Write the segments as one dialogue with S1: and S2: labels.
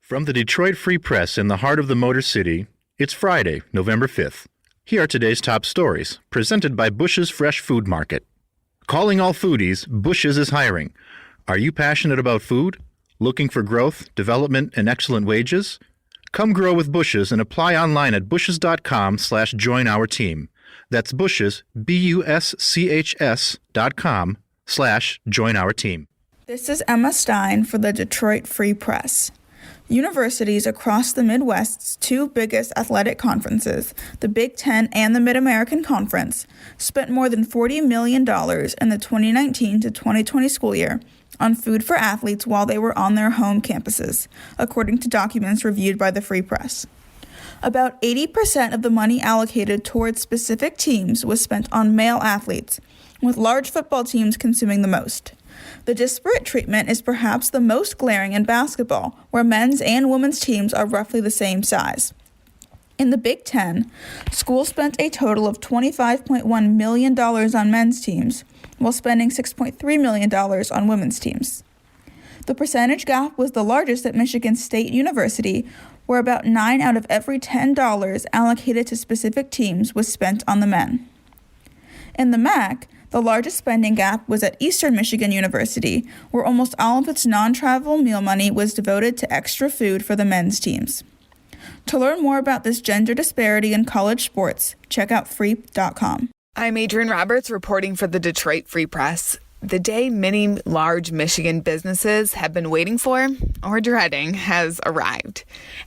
S1: From the Detroit Free Press in the heart of the Motor City, it's Friday, November 5th. Here are today's top stories, presented by Bush's Fresh Food Market. Calling all foodies, Bush's is hiring. Are you passionate about food? Looking for growth, development, and excellent wages? Come grow with Bush's and apply online at bushes.com/join our team. That's Bush's, BUSCHS.com/join our team.
S2: This is Emma Stein for the Detroit Free Press. Universities across the Midwest's two biggest athletic conferences, the Big Ten and the Mid-American Conference, spent more than $40 million in the 2019 to 2020 school year on food for athletes while they were on their home campuses, according to documents reviewed by the Free Press. About 80% of the money allocated towards specific teams was spent on male athletes, with large football teams consuming the most. The disparate treatment is perhaps the most glaring in basketball, where men's and women's teams are roughly the same size. In the Big Ten, schools spent a total of $25.1 million on men's teams, while spending $6.3 million on women's teams. The percentage gap was the largest at Michigan State University, where about 9 out of every $10 allocated to specific teams was spent on the men. In the MAC, the largest spending gap was at Eastern Michigan University, where almost all of its non-travel meal money was devoted to extra food for the men's teams. To learn more about this gender disparity in college sports, check out free.com.
S3: I'm Adrienne Roberts reporting for the Detroit Free Press. The day many large Michigan businesses have been waiting for, or dreading, has arrived.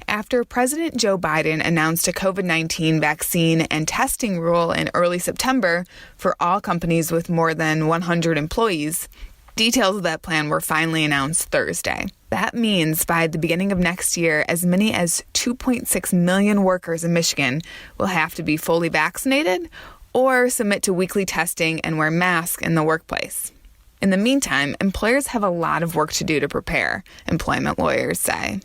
S3: After President Joe Biden announced a COVID-19 vaccine and testing rule in early September for all companies with more than 100 employees, details of that plan were finally announced Thursday. That means by the beginning of next year, as many as 2.6 million workers in Michigan will have to be fully vaccinated or submit to weekly testing and wear masks in the workplace. In the meantime, employers have a lot of work to do to prepare, employment lawyers say.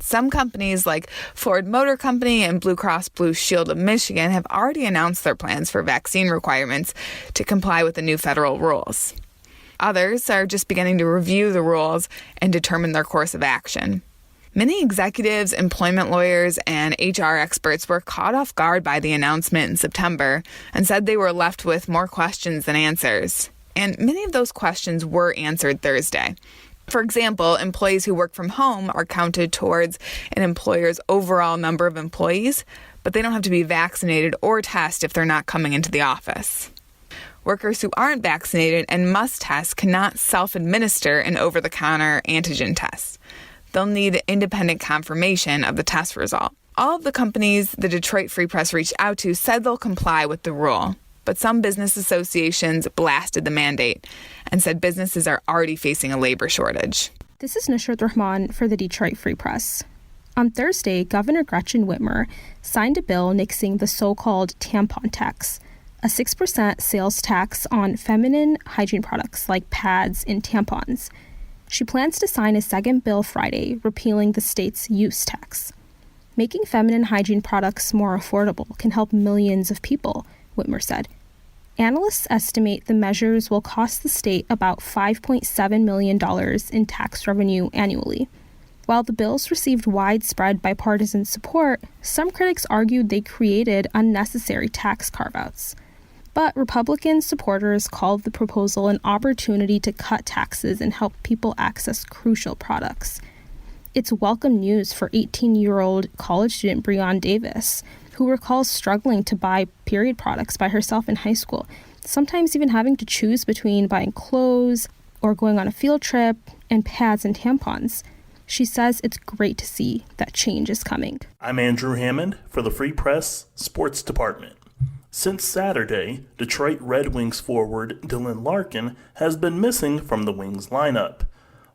S3: Some companies like Ford Motor Company and Blue Cross Blue Shield of Michigan have already announced their plans for vaccine requirements to comply with the new federal rules. Others are just beginning to review the rules and determine their course of action. Many executives, employment lawyers, and HR experts were caught off guard by the announcement in September and said they were left with more questions than answers. And many of those questions were answered Thursday. For example, employees who work from home are counted towards an employer's overall number of employees, but they don't have to be vaccinated or test if they're not coming into the office. Workers who aren't vaccinated and must test cannot self-administer an over-the-counter antigen test. They'll need independent confirmation of the test result. All of the companies the Detroit Free Press reached out to said they'll comply with the rule. But some business associations blasted the mandate and said businesses are already facing a labor shortage.
S4: This is Nusrat Rahman for the Detroit Free Press. On Thursday, Governor Gretchen Whitmer signed a bill nixing the so-called tampon tax, a 6% sales tax on feminine hygiene products like pads and tampons. She plans to sign a second bill Friday repealing the state's use tax. Making feminine hygiene products more affordable can help millions of people, Whitmer said. Analysts estimate the measures will cost the state about $5.7 million in tax revenue annually. While the bills received widespread bipartisan support, some critics argued they created unnecessary tax carve-outs. But Republican supporters called the proposal an opportunity to cut taxes and help people access crucial products. It's welcome news for 18-year-old college student Breon Davis, who recalls struggling to buy period products by herself in high school, sometimes even having to choose between buying clothes or going on a field trip and pads and tampons. She says it's great to see that change is coming.
S5: I'm Andrew Hammond for the Free Press Sports Department. Since Saturday, Detroit Red Wings forward Dylan Larkin has been missing from the Wings lineup.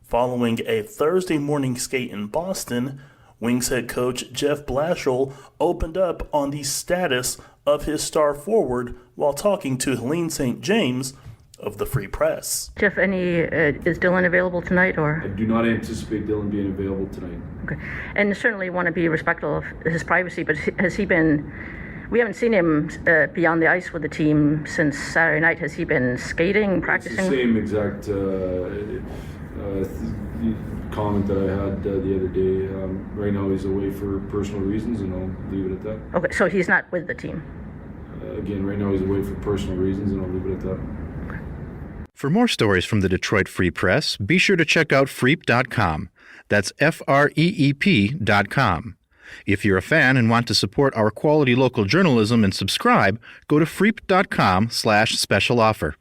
S5: Following a Thursday morning skate in Boston, Wings head coach Jeff Blashill opened up on the status of his star forward while talking to Helene St. James of the Free Press.
S6: Jeff, is Dylan available tonight, or?
S7: I do not anticipate Dylan being available tonight.
S6: Okay, and certainly want to be respectful of his privacy, but has he been? We haven't seen him be on the ice with the team since Saturday night. Has he been skating, practicing?
S7: It's the same exact comment that I had the other day Right now he's away for personal reasons, and I'll leave it at that.
S6: Okay, so he's not with the team.
S7: Again, right now he's away for personal reasons, and I'll leave it at that.
S1: For more stories from the Detroit Free Press, be sure to check out freep.com. That's FREEP.com. If you're a fan and want to support our quality local journalism and subscribe, go to freep.com/special offer.